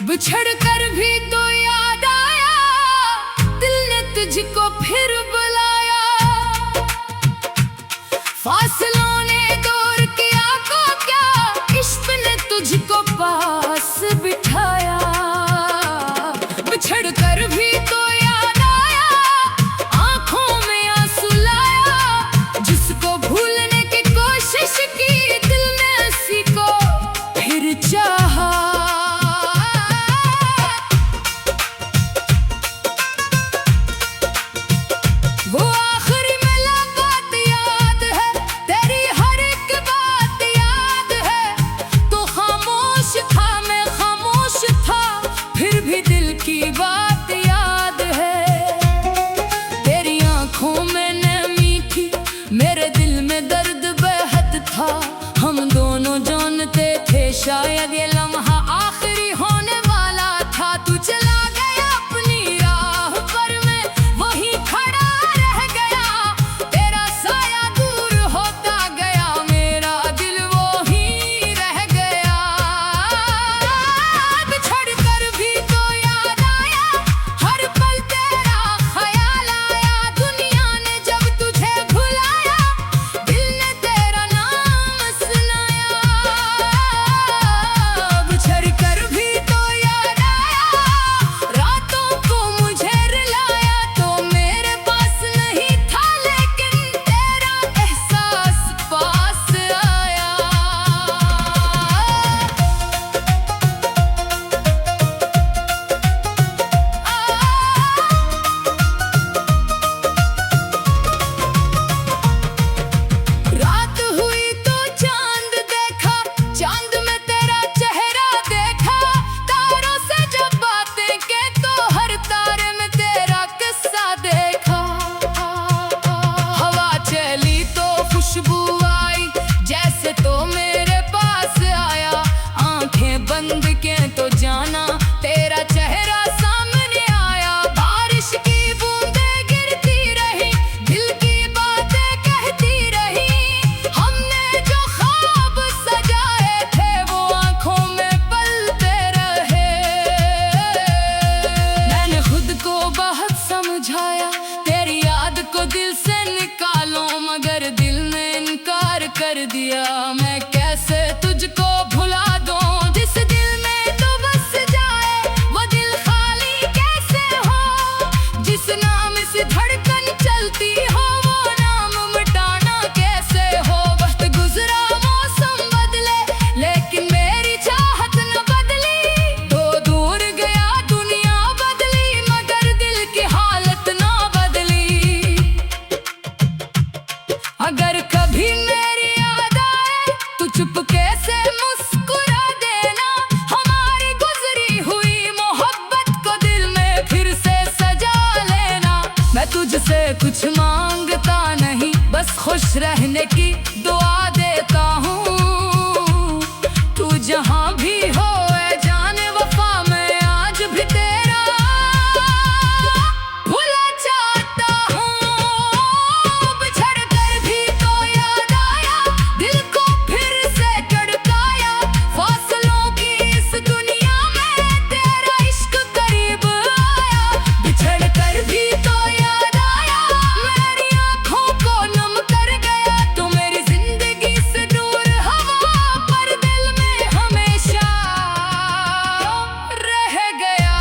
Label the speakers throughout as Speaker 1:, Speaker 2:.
Speaker 1: बिछड़ कर भी तो याद आया, दिल ने तुझको फिर बुलाया। फासलों ने दूर किया को क्या, इश्क ने तुझको पास बिठाया। बिछड़ कर भी तो याद आया, आंखों में आंसू लाया। जिसको भूलने की कोशिश की, दिल ने उसी को फिर चाहा। वो आखिरी मुलाकात याद है, तेरी हर एक बात याद है। तो खामोश था, मैं खामोश था, फिर भी दिल की बात याद है। तेरी आंखों में नमी थी, मेरे दिल में दर्द बेहद था। हम दोनों जानते थे शायद ये लम्हा आखिरी होने वाला था। तू चला गया अपनी राह पर, मैं वहीं खड़ा रह गया। तेरा साया दूर होता गया, मेरा दिल वहीं रह गया। बिछड़ कर भी तो याद आया, हर पल तेरा ख्याल आया। दुनिया ने जब तुझे भुलाया, दिल ने तेरा नाम सुनाया। बिछड़ कर भी तो याद आया, रातों को मुझे रुलाया। तो मेरे पास नहीं था, लेकिन तेरा एहसास पास आया। रात हुई तो चांद देखा, चांद में तेरा चेहरा देखा। तारों से जब बातें के, तो हर तारे में तेरा किस्सा देखा। हवा चली तो खुशबू आई, जैसे तो मेरे पास आया। आंखें बंद के तो जाना, तेरा चेहरा सामने आया। बारिश की बूंदें गिरती रही, दिल की बातें कहती रही। हमने जो ख्वाब सजाए थे, वो आंखों में पलते रहे। मैंने खुद को बहुत समझाया, तेरी याद को दिल से निकालो, मगर दिल ने इनकार कर दिया। मैं कैसे तुझको भुला दूं, जिस दिल में तो बस जाए, वो दिल खाली कैसे हो। जिस नाम से धड़कन चलती हो, वो नाम मिटाना कैसे हो। वक्त गुजरा, मौसम बदले, लेकिन मेरी चाहत न बदली। तो दूर गया, दुनिया बदली, मगर दिल की हालत ना बदली। अगर कभी मेरी याद आए, तो चुपके से मुस्कुरा देना। हमारी गुजरी हुई मोहब्बत को दिल में फिर से सजा लेना। मैं तुझसे कुछ मांगता नहीं, बस खुश रहने की दुआ देता हूँ। तू जहाँ भी हो ऐ जाने वफा, मैं आज भी तेरा भुला चाहता हूँ। बिछड़ कर भी तो याद आया, दिल को फिर से धड़काया। फासलों की इस दुनिया में तेरा इश्क करीब आया। बिछड़ कर भी तो याद आया, मेरी आंखों को नम कर गया। तो मेरी जिंदगी से दूर हवा, पर दिल में हमेशा रह गया।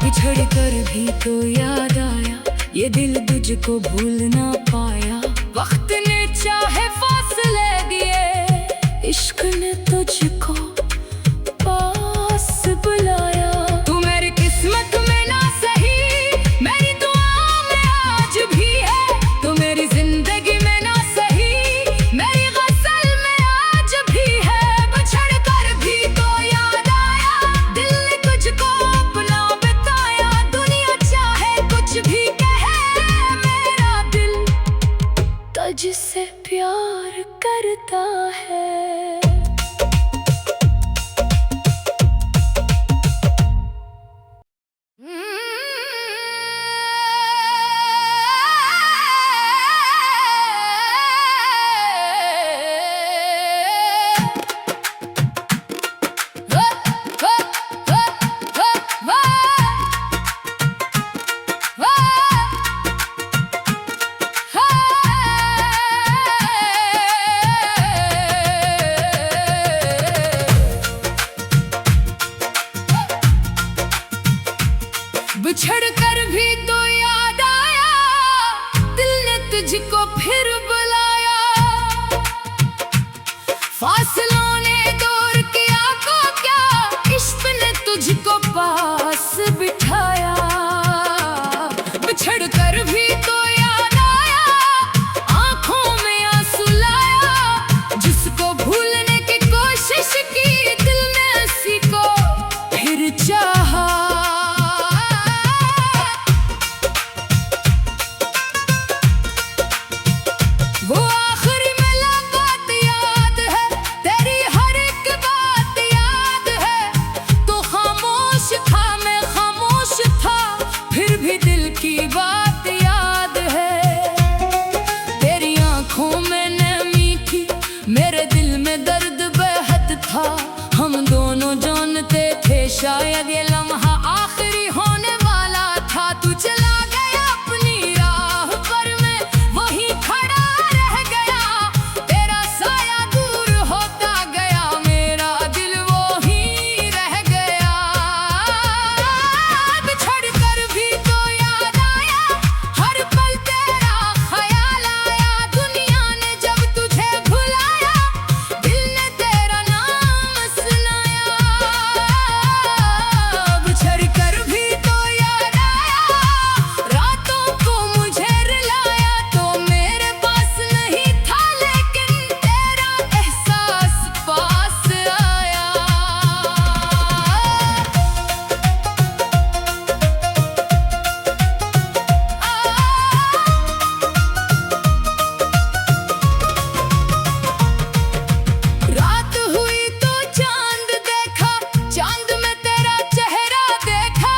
Speaker 1: बिछड़ कर भी तो याद आया, ये दिल तुझको भूल ना पाया। वक्त ने चाहे फासले दिए, इश्क ने तुझको पास बुलाया। तू मेरी किस्मत में ना सही, मेरी दुआ में आज भी है। तू मेरी जिंदगी में ना सही, मेरी गज़ल में आज भी है। बिछड़ कर भी तो याद आया, दिल ने तुझको अपना बताया। दुनिया चाहे कुछ भी कहे, मेरा दिल बिछड़ कर भी तो याद आया, दिल ने तुझको फिर बुलाया। फासलों ने दूर किया को क्या, इश्क ने तुझको पास बिठाया। बिछड़ कर भी तो याद आया, आंखों में आंसू लाया। जिसको भूलने की कोशिश की, दिल ने उसी को फिर चाहा। वो आखिरी मुलाकात याद है, तेरी हर एक बात याद है। तो खामोश था, मैं खामोश था, फिर भी दिल की बात याद है। तेरी आंखों में नमी थी, मेरे दिल में दर्द बेहद था। हम दोनों जानते थे शायद ये लम्हा आखिरी होने वाला था। तू चला गया अपनी राह पर, मैं वहीं खड़ा रह गया। तेरा साया दूर होता गया, मेरा दिल वहीं रह गया। बिछड़ कर भी तो याद आया, हर पल तेरा ख्याल आया। दुनिया ने जब तुझे भुलाया, दिल ने तेरा नाम सुनाया। बिछड़ कर भी तो याद आया, रातों को मुझे रुलाया। तो मेरे पास नहीं था, लेकिन तेरा एहसास पास आया। रात हुई तो चांद देखा, चांद में तेरा चेहरा देखा।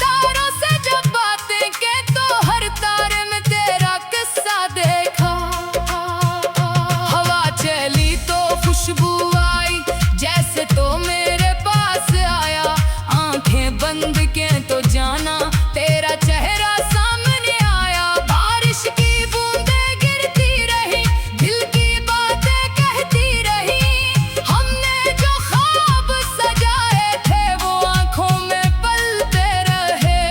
Speaker 1: तारों से जब बातें के, तो हर तारे में तेरा किस्सा देखा। हवा चली तो खुशबू आई, जैसे तो मेरे पास आया। आंखें बंद के तो जाना, तेरा चेहरा सामने आया। बारिश की बूंदें गिरती रही, दिल की बातें कहती रही। हमने जो ख्वाब सजाए थे, वो आंखों में पलते रहे।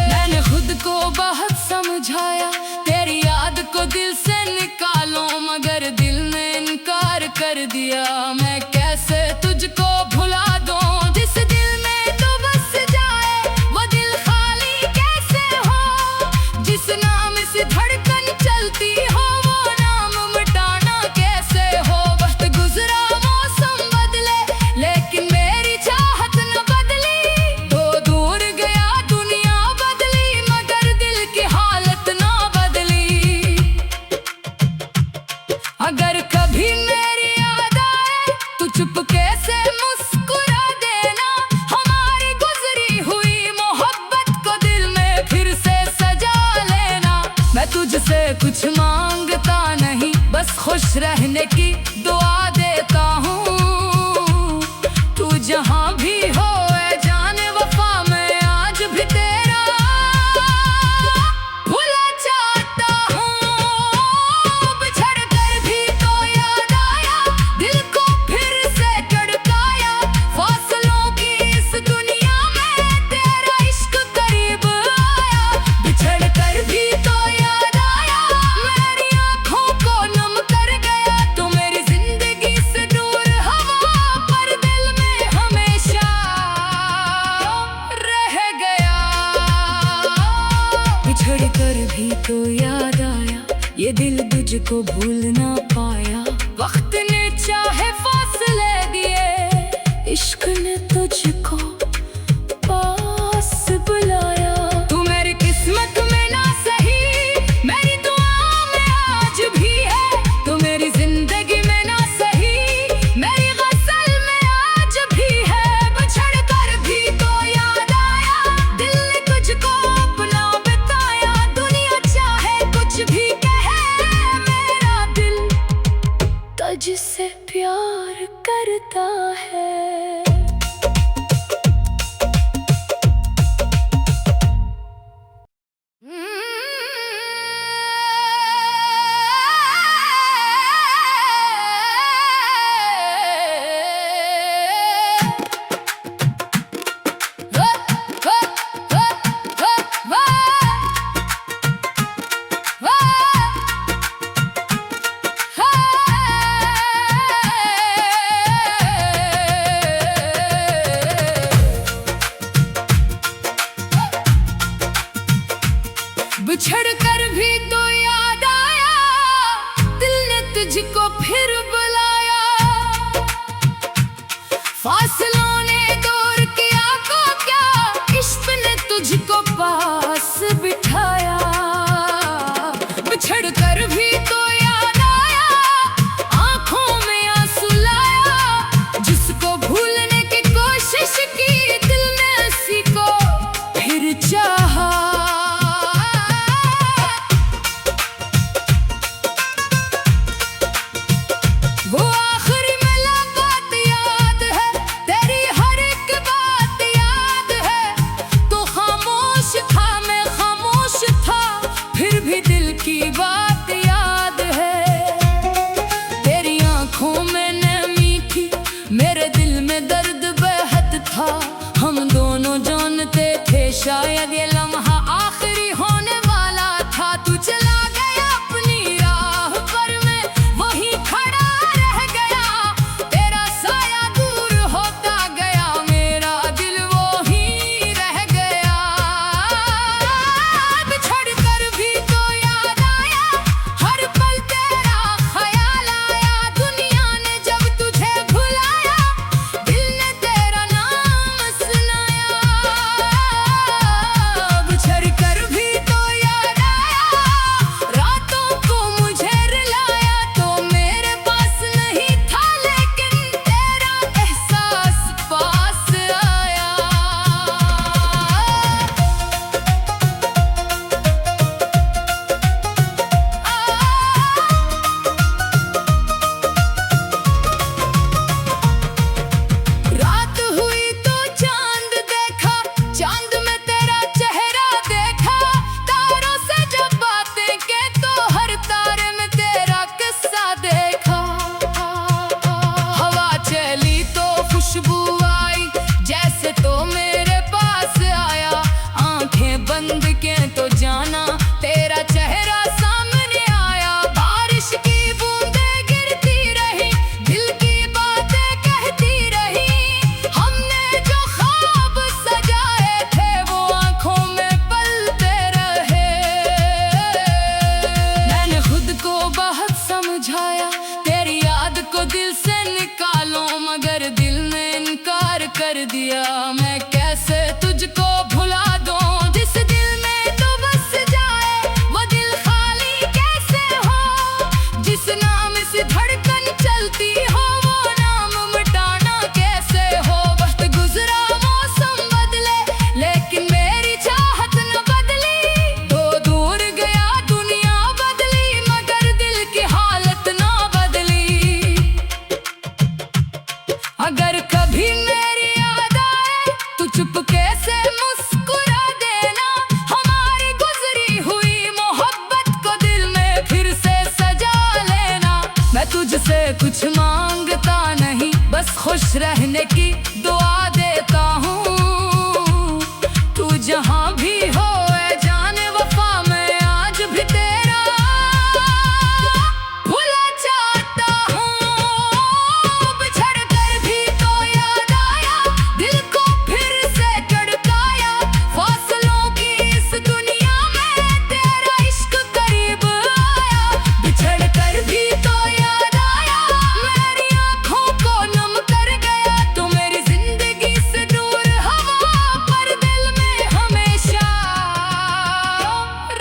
Speaker 1: मैंने खुद को बहुत समझाया, तेरी याद को दिल से निकालो, मगर दिल ने इनकार कर दिया। मैं कैसे तुझको भुला दूं, जिस दिल में तू बस जाए, वो दिल खाली कैसे हो। जिस नाम से धड़कन चलती हो, वो नाम मिटाना कैसे हो। वक्त गुजरा, मौसम बदले, लेकिन मेरी चाहत न बदली। तो दूर गया, दुनिया बदली, मगर दिल की हालत ना बदली। अगर कभी मेरी याद आए, तो चुपके से मुस्कुरा देना। हमारी गुजरी हुई मोहब्बत को दिल में फिर से सजा लेना। मैं तुझसे कुछ मांगता नहीं, बस खुश रहने की दुआ देता हूँ। तू जहाँ भी हो ऐ जाने वफा, मैं आज भी तेरा भुला चाहता हूँ। बिछड़ कर भी तो याद आया, दिल को फिर से धड़काया। फासलों की इस दुनिया में तेरा इश्क करीब आया। बिछड़ कर भी तो याद आया, मेरी आंखों को नम कर गया। तो मेरी जिंदगी से दूर हवा, पर दिल में हमेशा रह गया। बिछड़ कर भी तो याद आया, ये दिल तुझको भूल ना पाया। वक्त ने चाहे फासले दिए, इश्क ने तुझको पास बुलाया। तू मेरी किस्मत में ना सही, मेरी दुआ में आज भी है। तू मेरी जिंदगी में ना सही, मेरी गजल में आज भी है। बिछड़ कर भी तो याद आया, दिल ने तुझको अपना बताया। दुनिया चाहे कुछ भी कहे, मेरा दिल तुझसे प्यार करता है। फासलों ने दूर किया को क्या, इश्क ने तुझको पास बिठाया। बिछड़ कर भी तो याद आया, आंखों में आंसू लाया। जिसको भूलने की कोशिश की, दिल ने उसी को फिर चाहा। वो आखिरी मुलाकात याद है, तेरी हर एक बात याद है। तो खामोश था, मैं खामोश था, फिर भी दिल की बात याद है। तेरी आंखों में नमी थी, मेरे दिल में दर्द बेहद था। हम दोनों जानते थे शायद ये लम्हा आखिरी होने वाला था। तू चला गया अपनी राह पर, मैं वहीं खड़ा रह गया। तेरा साया दूर होता गया, मेरा दिल वहीं रह गया। बिछड़ कर भी तो याद आया, हर पल तेरा ख्याल आया। दुनिया ने जब तुझे भुलाया, दिल ने तेरा नाम सुनाया। बिछड़ कर भी तो याद आया, रातों को मुझे रुलाया। तो मेरे पास नहीं था, लेकिन तेरा एहसास पास आया। रात हुई तो चांद देखा, चांद में तेरा चेहरा देखा। तारों से जब बातें के, तो हर तारे में तेरा किस्सा देखा। हवा चली तो खुशबू आई, जैसे तो मेरे पास आया। आंखें बंद के तो जाना, तेरा चेहरा सामने आया। बारिश की बूंदें गिरती रही, दिल की बातें कहती रही। हमने जो ख्वाब सजाए थे, वो आंखों में पलते रहे। मैंने खुद को बहुत समझाया, तेरी याद को दिल से निकालो, मगर दिल ने इनकार कर दिया। मैं कैसे तुझको भुला दूं, जिस दिल में तू बस जाए, वो दिल खाली कैसे हो। जिस नाम से धड़कन चलती हो, वो नाम मिटाना कैसे हो। वक्त गुजरा, मौसम बदले, लेकिन मेरी चाहत न बदली। तो दूर गया, दुनिया बदली, मगर दिल की हालत ना बदली। अगर कभी मेरी याद आए, तो चुपके से मुस्कुरा देना। हमारी गुजरी हुई मोहब्बत को दिल में फिर से सजा लेना। मैं तुझसे कुछ मांगता नहीं, बस खुश रहने की दुआ देता हूँ। तू जहाँ भी हो ऐ जाने वफा, मैं आज भी तेरा भुला चाहता हूँ। बिछड़ कर भी तो याद आया, दिल को फिर से धड़काया। फासलों की इस दुनिया में तेरा इश्क करीब आया। बिछड़ कर भी तो याद आया, मेरी आंखों को नम कर गया। तो मेरी जिंदगी से दूर हवा, पर दिल में हमेशा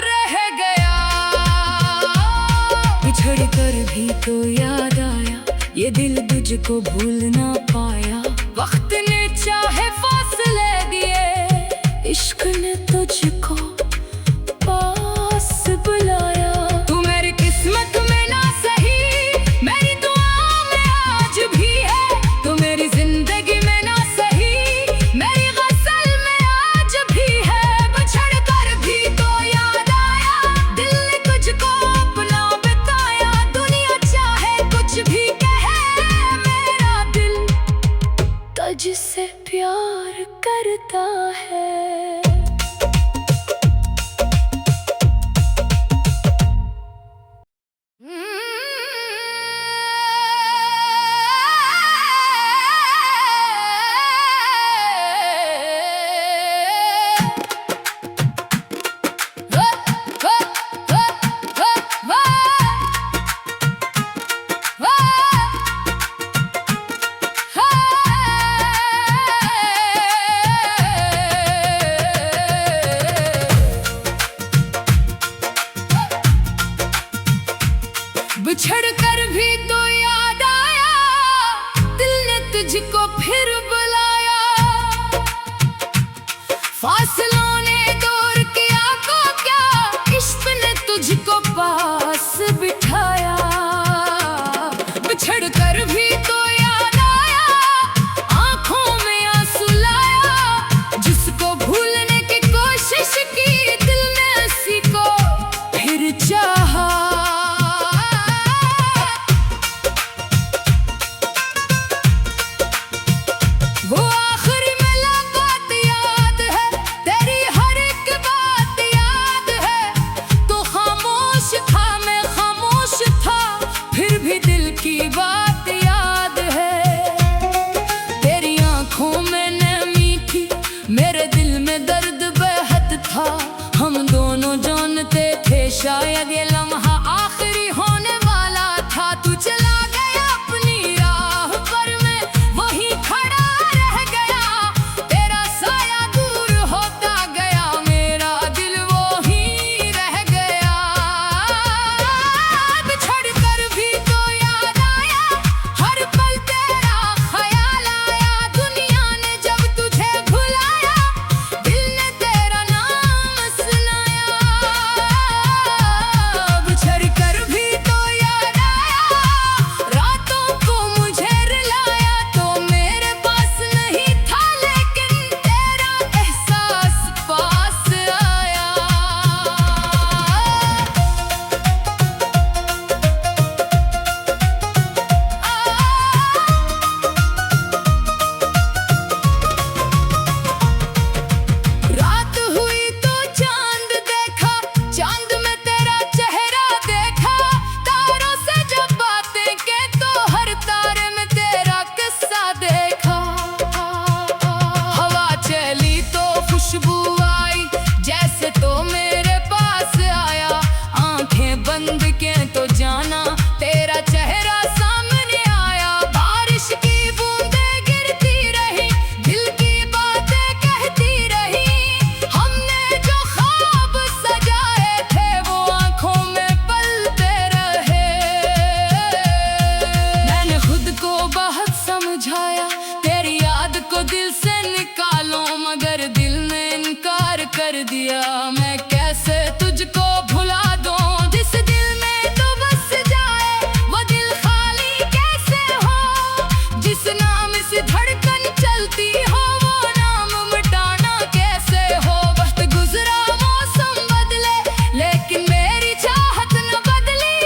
Speaker 1: रह गया। बिछड़ कर भी तो याद आया, ये दिल तुझको भूल ना पाया। वक्त ने चाहे फासले दिए, इश्क ने तुझको पास बुलाया। तू मेरी किस्मत में ना सही, मेरी दुआ में आज भी है। तू मेरी जिंदगी में ना सही, मेरी गज़ल में आज भी है। बिछड़ कर भी तो याद आया, दिल ने तुझको अपना बताया। दुनिया चाहे कुछ भी कहे, मेरा दिल तुझसे प्यार करता है। तुझको फिर बुलाया, फासलों ने दूर किया को क्या, इश्क ने तुझको पास बिठाया। बिछड़ कर भी तो याद आया, आंखों में आंसू लाया, जिसको भूलने की कोशिश की दिल ने उसी को फिर चाहा। वो आखिरी मुलाकात याद है, तेरी हर एक बात याद है। तो खामोश था, मैं खामोश था, फिर भी दिल की बात याद है। तेरी आंखों में नमी थी, मेरे दिल में दर्द बेहद था। हम दोनों जानते थे शायद ये लम्हा आखिरी होने वाला था। तू चला गया अपनी राह पर, मैं वहीं खड़ा रह गया। तेरा साया दूर होता गया, मेरा दिल वहीं रह गया। बिछड़ कर भी तो याद आया, हर पल तेरा ख्याल आया। दुनिया ने जब तुझे भुलाया, दिल ने तेरा नाम सुनाया। बिछड़ कर भी तो याद आया, रातों को मुझे रुलाया। तो मेरे पास नहीं था, लेकिन तेरा एहसास पास आया। रात हुई तो चांद देखा, चांद में तेरा चेहरा देखा। तारों से जब बातें के तो हर तारे में तेरा किस्सा देखा। हवा चली तो खुशबू आई, जैसे तो मेरे पास आया। आंखें बंद के तो जाना, तेरा चेहरा सामने आया। बारिश की बूंदें गिरती रही, दिल की बातें कहती रही। हमने जो ख्वाब सजाए थे, वो आंखों में पलते रहे। मैंने खुद को बहुत समझाया, तेरी याद को दिल से निकालो, मगर दिल ने इनकार कर दिया। मैं कैसे तुझको भुला दूं, जिस दिल में तू बस जाए, वो दिल खाली कैसे हो। जिस नाम से धड़कन चलती हो, वो नाम मिटाना कैसे हो। वक्त गुजरा, मौसम बदले, लेकिन मेरी चाहत न बदली।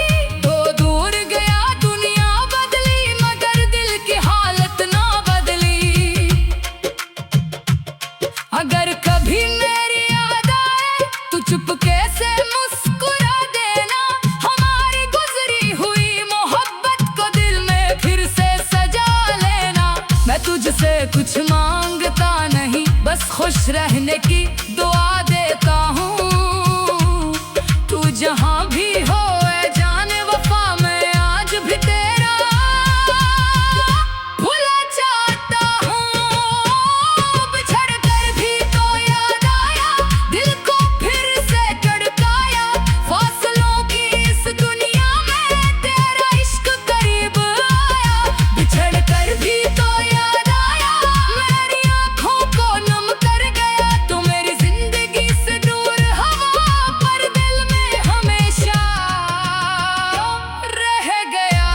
Speaker 1: तो दूर गया, दुनिया बदली, मगर दिल की हालत ना बदली। अगर कभी मेरी याद आए, तो चुपके से मुस्कुरा देना। हमारी गुजरी हुई मोहब्बत को दिल में फिर से सजा लेना। मैं तुझसे कुछ मांगता नहीं, बस खुश रहने की दुआ देता हूँ। तू जहाँ भी हो ऐ जाने वफा, मैं आज भी तेरा भुला चाहता हूँ। बिछड़ कर भी तो याद आया, दिल को फिर से धड़काया। फासलों की इस दुनिया में तेरा इश्क करीब आया। बिछड़ कर भी तो याद आया, मेरी आंखों को नम कर गया। तू मेरी जिंदगी से दूर हवा, पर दिल में हमेशा रह गया।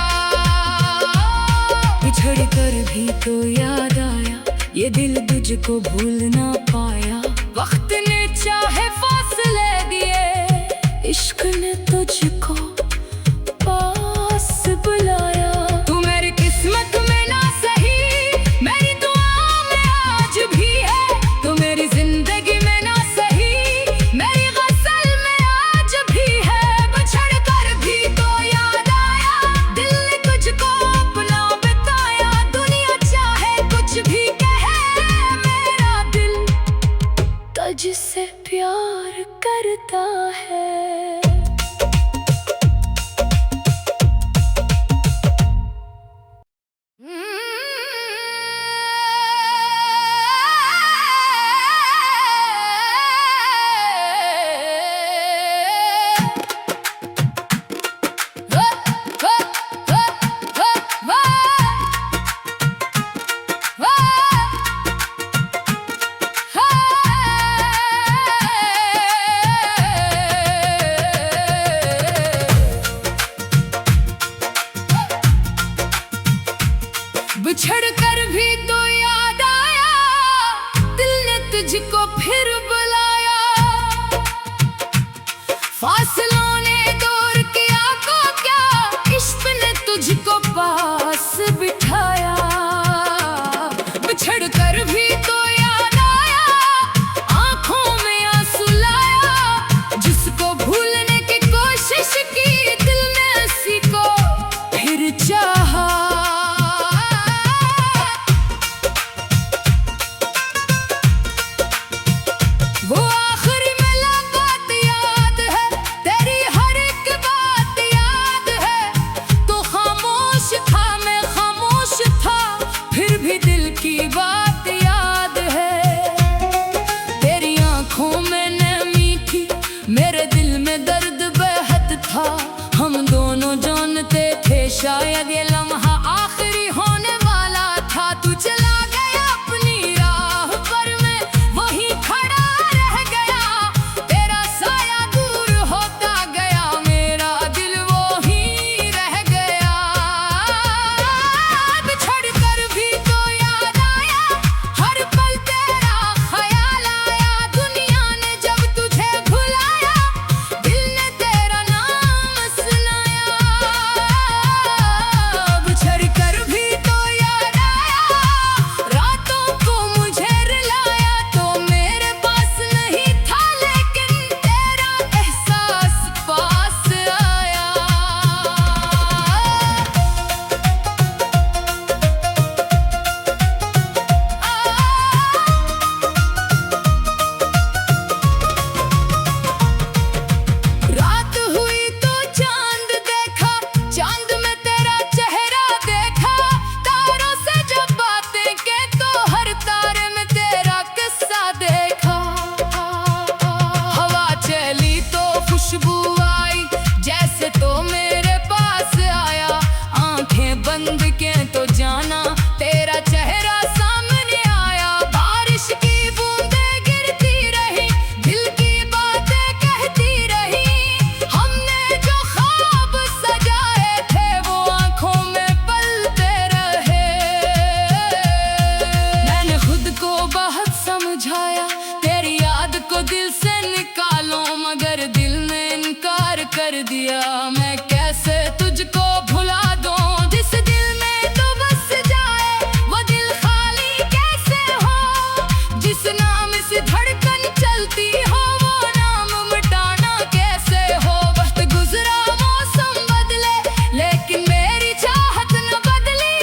Speaker 1: बिछड़ कर भी तो याद आया, ये दिल तुझको भूल ना पाया। वक्त ने चाहे फासले दिए, इश्क ने तुझको पास बुलाया। तू मेरी किस्मत में ना सही, मेरी दुआ में आज भी है। तू मेरी जिंदगी में ना सही, मेरी गजल में आज भी है। बिछड़ कर भी तो याद आया, दिल ने तुझको अपना बताया। दुनिया चाहे कुछ भी कहे, मेरा दिल तुझसे प्यार करता है। की बात याद है। तेरी आंखों में नमी थी, मेरे दिल में दर्द बेहद था। हम दोनों जानते थे शायद ये लम्हा आखिरी होने वाला था। तू चला गया अपनी राह पर मैं वहीं खड़ा रह गया। तेरा साया दूर होता गया, मेरा दिल वहीं रह गया। बिछड़ कर भी तो याद आया, हर पल तेरा ख्याल आया। दुनिया ने जब तुझे भुलाया, दिल ने तेरा नाम सुनाया। बिछड़ कर भी तो याद आया, रातों को मुझे रुलाया। तो मेरे पास नहीं था लेकिन तेरा एहसास पास आया। रात हुई तो चांद देखा, चांद में तेरा चेहरा देखा। तारों से जब बातें के तो हर तारे में तेरा किस्सा देखा। हवा चली तो खुशबू आई, जैसे तो मेरे पास आया। आंखें बंद के तो जाना, तेरा चेहरा सामने आया। बारिश की बूंदें गिरती रही, दिल की बातें कहती रही। हमने जो ख्वाब सजाए थे वो आंखों में पलते रहे। मैंने खुद को बहुत समझाया, तेरी याद को दिल से निकालो, मगर दिल ने इनकार कर दिया। मैं कैसे तुझको भुला दूं, जिस दिल में तू बस जाए वो दिल खाली कैसे हो। जिस नाम से धड़कन चलती हो वो नाम मिटाना कैसे हो। वक्त गुजरा मौसम बदले लेकिन मेरी चाहत न बदली।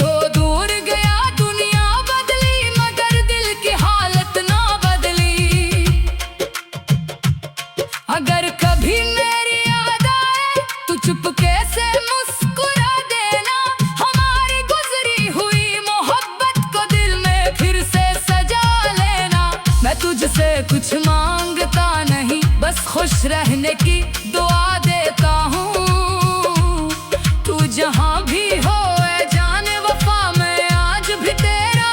Speaker 1: तो दूर गया दुनिया बदली, मगर दिल की हालत ना बदली। अगर कभी मेरी याद आए तो चुपके से मुस्कुरा देना। हमारी गुजरी हुई मोहब्बत को दिल में फिर से सजा लेना। मैं तुझसे कुछ मांगता नहीं, बस खुश रहने की दुआ देता हूँ। तू जहाँ भी हो ऐ जाने वफा, मैं आज भी तेरा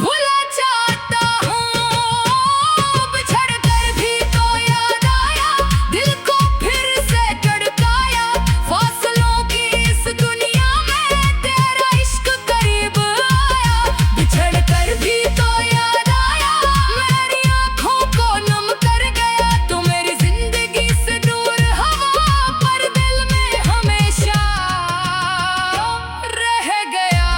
Speaker 1: भुला चाहता हूँ। बिछड़ कर भी तो याद आया, दिल को फिर से धड़काया। फासलों की इस दुनिया में तेरा इश्क करीब आया। बिछड़ कर भी तो याद आया, मेरी आंखों को नम कर गया। तो मेरी जिंदगी से दूर हवा पर दिल में हमेशा रह गया।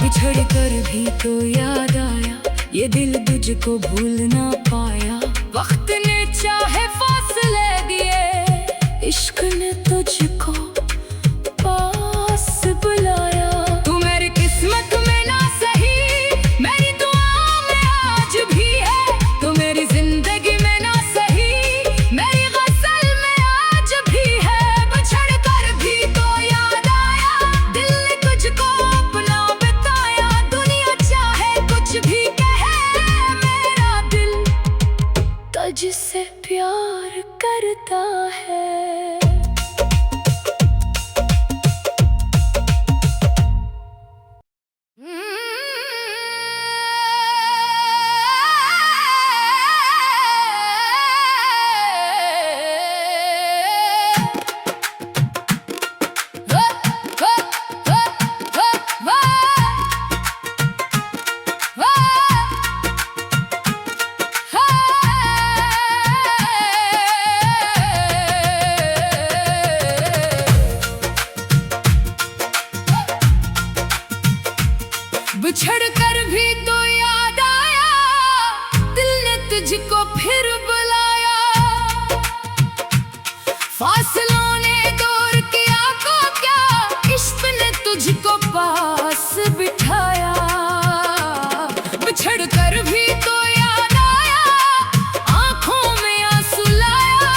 Speaker 1: बिछड़ कर भी तो याद आया, ये दिल तुझको भूल ना पाया। वक्त ने चाहे फासले दिए, इश्क ने तुझको पास बुलाया। तू मेरी किस्मत में ना सही, मेरी दुआ में आज भी है। तू मेरी जिंदगी में ना सही, मेरी गजल में आज भी है। बिछड़ कर भी तो याद आया, दिल ने तुझको अपना बताया। दुनिया चाहे कुछ भी कहे, मेरा दिल तुझसे प्यार करता है। बिछड़ कर भी तो याद आया, दिल ने तुझको फिर बुलाया। फासलों ने दूर किया को क्या, इश्क ने तुझको पास बिठाया। बिछड़ कर भी तो याद आया, आंखों में आंसू लाया।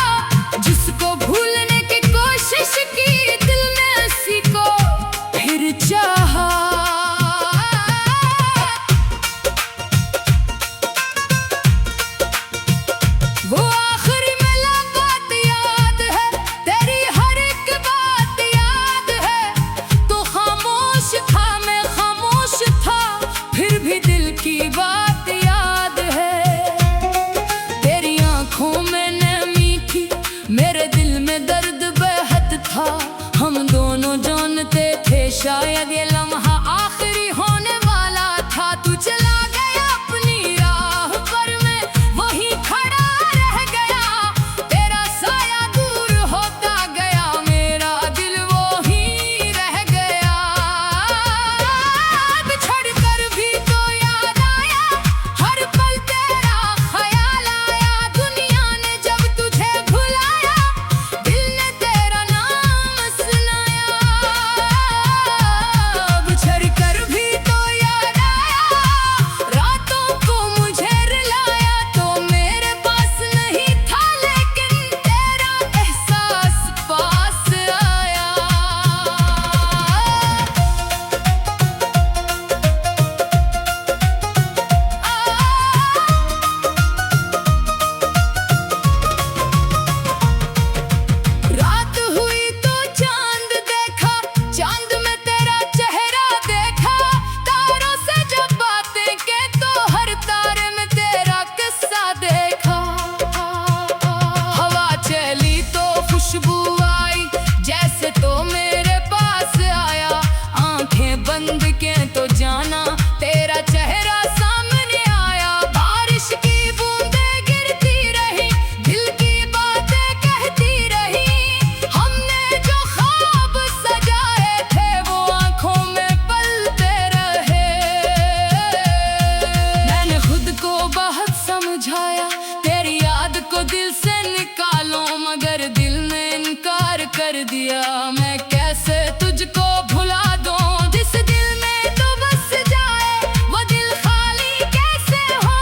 Speaker 1: जिसको भूलने की कोशिश की, दिल ने उसी को फिर फिर चाहा। वो आखिरी मुलाकात याद है, तेरी हर एक बात याद है। तो खामोश था, मैं खामोश था, फिर भी दिल की बात याद है। तेरी आंखों में नमी थी, मेरे दिल में दर्द बेहद था। हम दोनों जानते थे शायद ये लम्हा आखिरी होने वाला था। तू चला गया अपनी राह पर, मैं वहीं खड़ा रह गया। तेरा साया दूर होता गया, मेरा दिल वहीं रह गया। बिछड़ कर भी तो याद आया, हर पल तेरा ख्याल आया। दुनिया ने जब तुझे भुलाया, दिल ने तेरा नाम सुनाया। बिछड़ कर भी तो याद आया, रातों को मुझे रुलाया। तो मेरे पास नहीं था, लेकिन तेरा एहसास पास आया। रात हुई तो चांद देखा, चांद में तेरा चेहरा देखा। तारों से जब बातें के तो हर तारे में तेरा किस्सा देखा। हवा चली तो खुशबू आई, जैसे तो मेरे पास आया। आंखें बंद के तो जाना, तेरा चेहरा सामने आया। बारिश की बूंदें गिरती रही, दिल की बातें कहती रही। हमने जो ख्वाब सजाए थे, वो आंखों में पलते रहे। मैंने खुद को बहुत समझाया, तेरी याद को दिल से निकालो, मगर दिल ने इनकार कर दिया। मैं कैसे तुझको भुला दूं, जिस दिल में तू बस जाए, वो दिल खाली कैसे हो।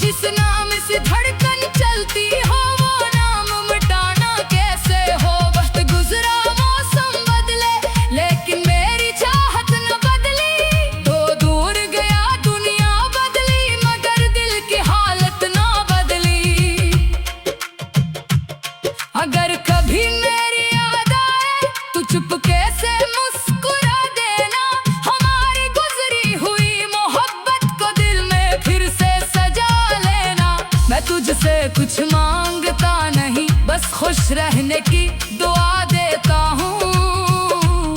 Speaker 1: जिस नाम से धड़कन चलती हो, वो नाम मिटाना कैसे हो। वक्त गुजरा, मौसम बदले, लेकिन मेरी चाहत न बदली। तो दूर गया, दुनिया बदली, मगर दिल की हालत ना बदली। अगर कभी मेरी याद आए, तो चुपके से मुस्कुरा देना। हमारी गुजरी हुई मोहब्बत को दिल में फिर से सजा लेना। मैं तुझसे कुछ मांगता नहीं, बस खुश रहने की दुआ देता हूँ।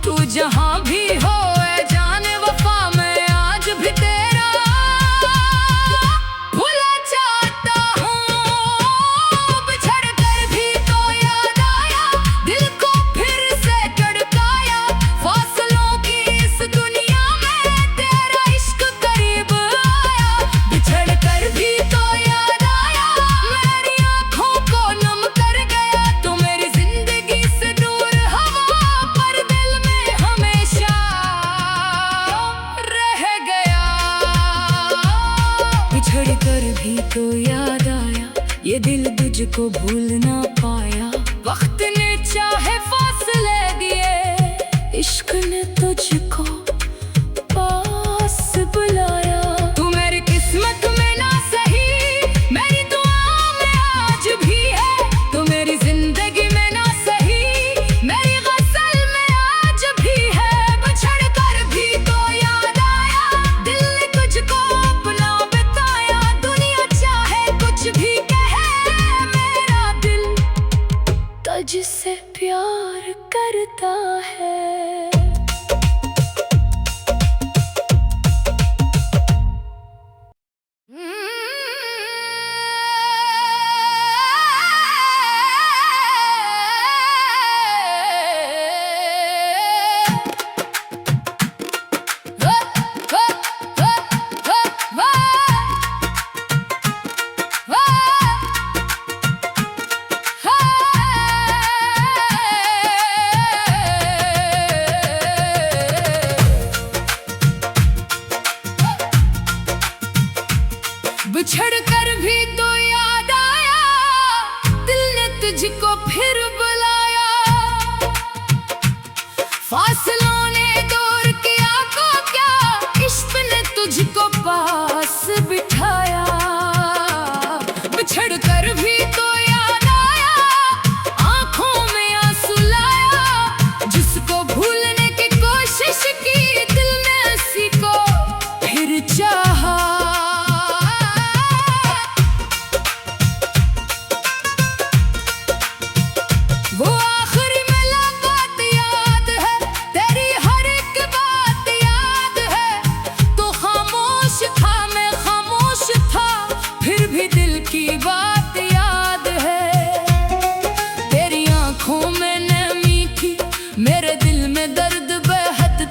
Speaker 1: तू जहाँ भी हो ऐ जाने वफा, मैं आज भी तेरा भुला चाहता हूँ। बिछड़ कर भी तो याद आया, दिल को फिर से धड़काया। फासलों की इस दुनिया में तेरा इश्क करीब आया। बिछड़ कर भी तो याद आया, मेरी आंखों को नम कर गया। तो मेरी जिंदगी से दूर हवा, पर दिल में हमेशा रह गया। बिछड़ कर भी तो याद आया, ये दिल तुझको भूल ना पाया। वक्त ने चाहे फासले दिए, इश्क ने तुझको पास बुलाया। तू मेरी किस्मत में ना सही, मेरी दुआ में आज भी है। तू मेरी जिंदगी में ना सही, मेरी गज़ल में आज भी है। बिछड़ कर भी तो याद आया, दिल ने तुझको अपना बताया। दुनिया चाहे कुछ भी कहे, मेरा दिल तुझसे प्यार करता है।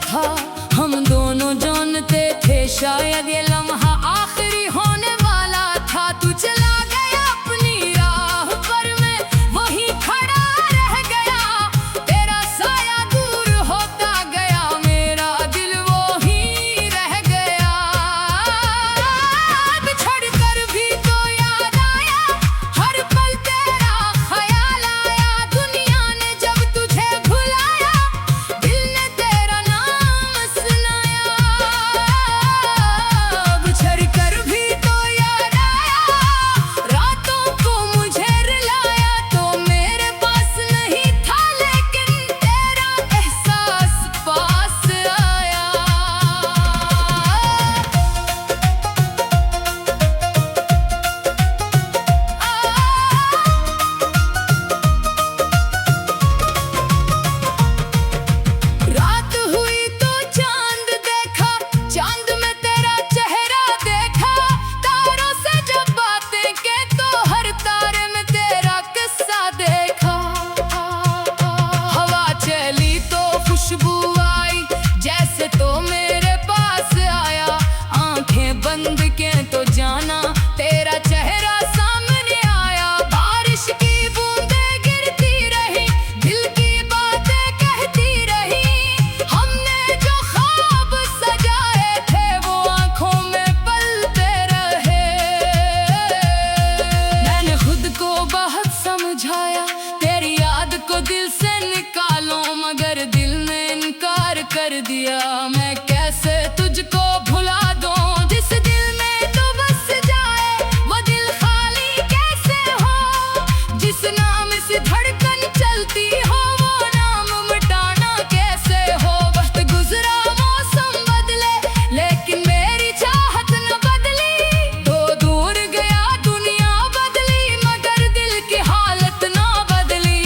Speaker 1: था। हम दोनों जानते थे शायद ये लम्हा आखिरी होने वाला था। तू चला गया अपनी राह पर मैं वहीं खड़ा रह गया। तेरा साया दूर होता गया, मेरा दिल वहीं रह गया। बिछड़ कर भी तो याद आया, हर पल तेरा ख्याल आया। दुनिया ने जब तुझे भुलाया, दिल ने तेरा नाम सुनाया। बिछड़ कर भी तो याद आया, रातों को मुझे रुलाया। तो मेरे पास नहीं था लेकिन तेरा एहसास पास आया। रात हुई तो चांद देखा, चांद में तेरा चेहरा देखा। तारों से जब बातें के तो हर तारे में तेरा किस्सा देखा। हवा चली तो खुशबू आई, जैसे तो मेरे पास आया। आंखें बंद के तो जाना, तेरा चेहरा सामने आया। बारिश की बूंदें गिरती रही, दिल की बातें कहती रही। हमने जो ख्वाब सजाए थे वो आंखों में पलते रहे। मैंने खुद को बहुत समझाया, तेरी याद को दिल से निकालो, मगर दिल ने इनकार कर दिया। मैं कैसे तुझको भुला दूं, जिस दिल में तू बस जाए वो दिल खाली कैसे हो। जिस नाम से धड़कन चलती हो वो नाम मिटाना कैसे हो। वक्त गुजरा मौसम बदले लेकिन मेरी चाहत न बदली। तो दूर गया दुनिया बदली, मगर दिल की हालत ना बदली।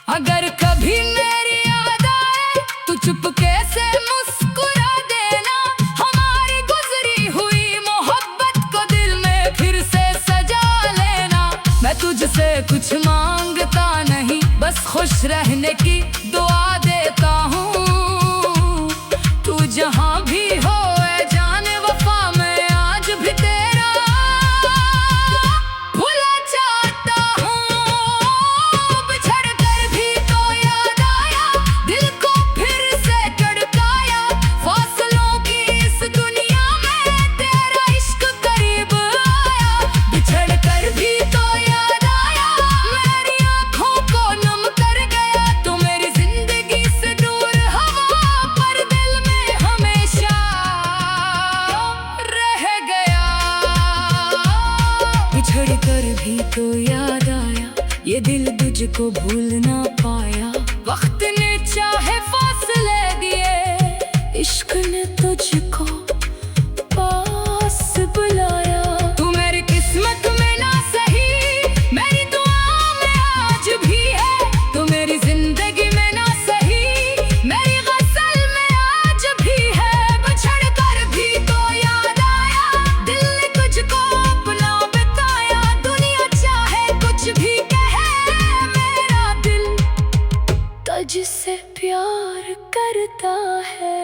Speaker 1: अगर कभी मेरी याद आए तो चुपके से मुस्कुरा देना। हमारी गुजरी हुई मोहब्बत को दिल में फिर से सजा लेना। मैं तुझसे कुछ मांगता नहीं, बस खुश रहने की दुआ देता हूँ। तू जहाँ भी हो ऐ जाने वफा, मैं आज भी तेरा भुला चाहता हूँ। बिछड़ कर भी तो याद आया, दिल को फिर से धड़काया। फासलों की इस दुनिया में तेरा इश्क करीब आया। बिछड़ कर भी तो याद आया, मेरी आंखों को नम कर गया। तो मेरी जिंदगी से दूर हवा, पर दिल में हमेशा रह गया। बिछड़ कर भी तो याद आया, ये दिल तुझको भूल ना पाया। वक्त ने चाहे फासले दिए, इश्क ने तुझको पास बुलाया। तू मेरी किस्मत में ना सही, मेरी दुआ में आज भी है। तू मेरी जिंदगी में ना सही, मेरी गज़ल में आज भी है। बिछड़ कर भी तो याद आया, दिल ने तुझको अपना बताया। दुनिया चाहे कुछ भी कहे, मेरा दिल तुझसे प्यार करता है।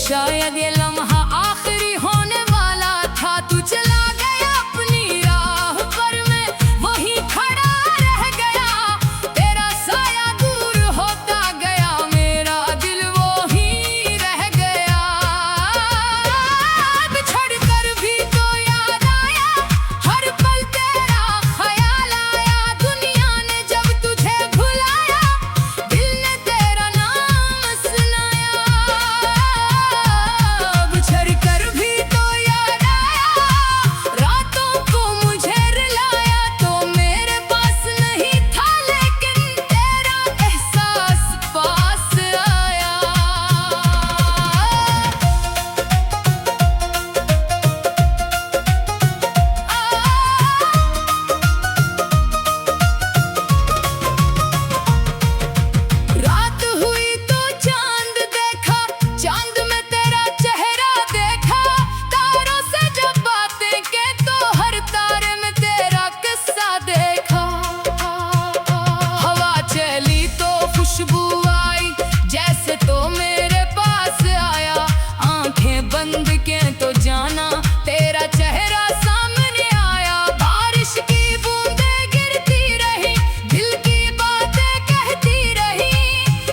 Speaker 1: शायद ये लम्हा आखिरी होने वाला था। तू चला गया अपनी राह पर, मैं वहीं खड़ा रह गया। तेरा साया दूर होता गया, मेरा दिल वहीं रह गया। बिछड़ कर भी तो याद आया, हर पल तेरा ख्याल आया। दुनिया ने जब तुझे भुलाया, दिल ने तेरा नाम सुनाया। बिछड़ कर भी तो याद आया, रातों को मुझे रुलाया। तो मेरे पास नहीं था, लेकिन तेरा एहसास पास आया। रात हुई तो चांद देखा, चांद में तेरा चेहरा देखा। तारों से जब बातें के तो हर तारे में तेरा किस्सा देखा। हवा चली तो खुशबू आई, जैसे तो मेरे पास आया। आंखें बंद के तो जाना, तेरा चेहरा सामने आया। बारिश की बूंदें गिरती रही, दिल की बातें कहती रही।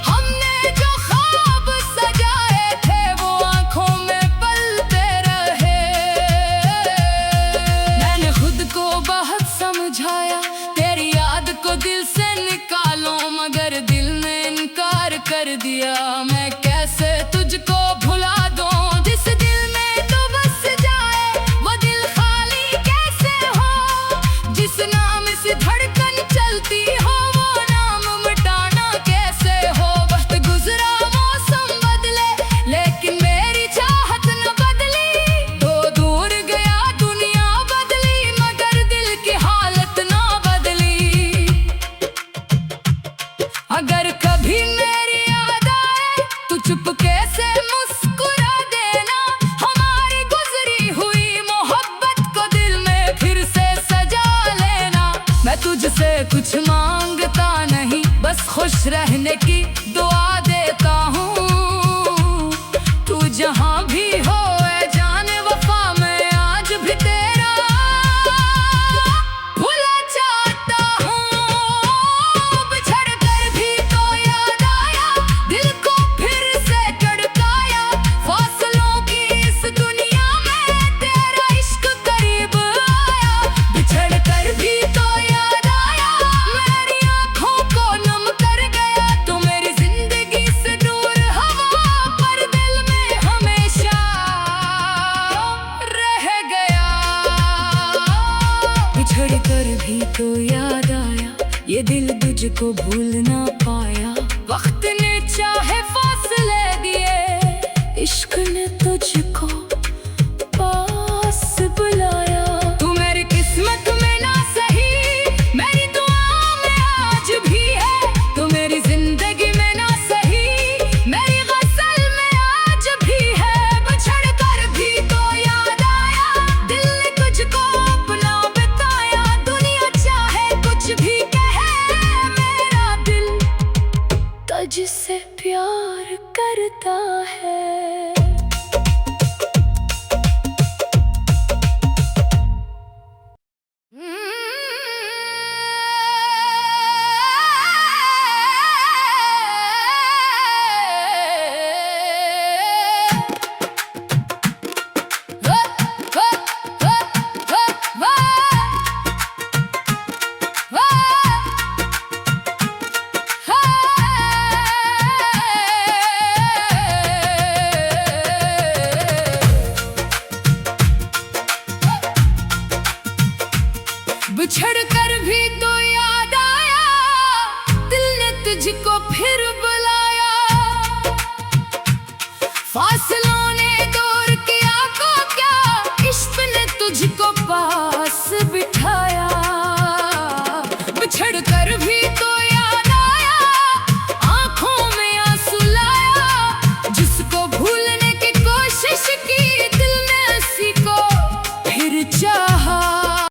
Speaker 1: हमने जो ख्वाब सजाए थे, वो आंखों में पलते रहे। मैंने खुद को बहुत समझाया, तेरी याद को दिल से निकालो, मगर दिल ने इनकार कर दिया। मैं कैसे तुझको भुला दूं, जिस दिल में तू बस जाए, वो दिल खाली कैसे हो। जिस नाम से धड़कन चलती हो, वो नाम मिटाना कैसे हो। वक्त गुजरा, मौसम बदले, लेकिन मेरी चाहत न बदली। तो दूर गया, दुनिया बदली, मगर दिल की हालत ना बदली। अगर कभी मेरी याद आए, तू चुपके से मुस्कुरा देना। हमारी गुजरी हुई मोहब्बत को दिल में फिर से सजा लेना। मैं तुझसे कुछ मांगता नहीं, बस खुश रहने की दुआ देता हूँ। तू जहाँ भी हो ऐ जाने वफा, मैं आज भी तेरा भुला चाहता हूँ। बिछड़ कर भी तो याद आया, दिल को फिर से धड़काया। फासलों की इस दुनिया में तेरा इश्क करीब आया। बिछड़ कर भी तो याद आया, मेरी आंखों को नम कर गया। तू मेरी जिंदगी से दूर हवा, पर दिल में हमेशा रह गया। बिछड़ कर भी तो याद आया, ये दिल तुझको भूल ना पाया। वक्त ने चाहे फासले दिए, इश्क ने तुझको पास बुलाया। तू मेरी किस्मत में ना सही, मेरी दुआ में आज भी है। तू मेरी जिंदगी में ना सही, मेरी गज़ल में आज भी है। बिछड़ कर भी तो याद आया, दिल ने तुझको अपना बताया। दुनिया चाहे कुछ भी कहे, मेरा दिल तुझसे प्यार करता है।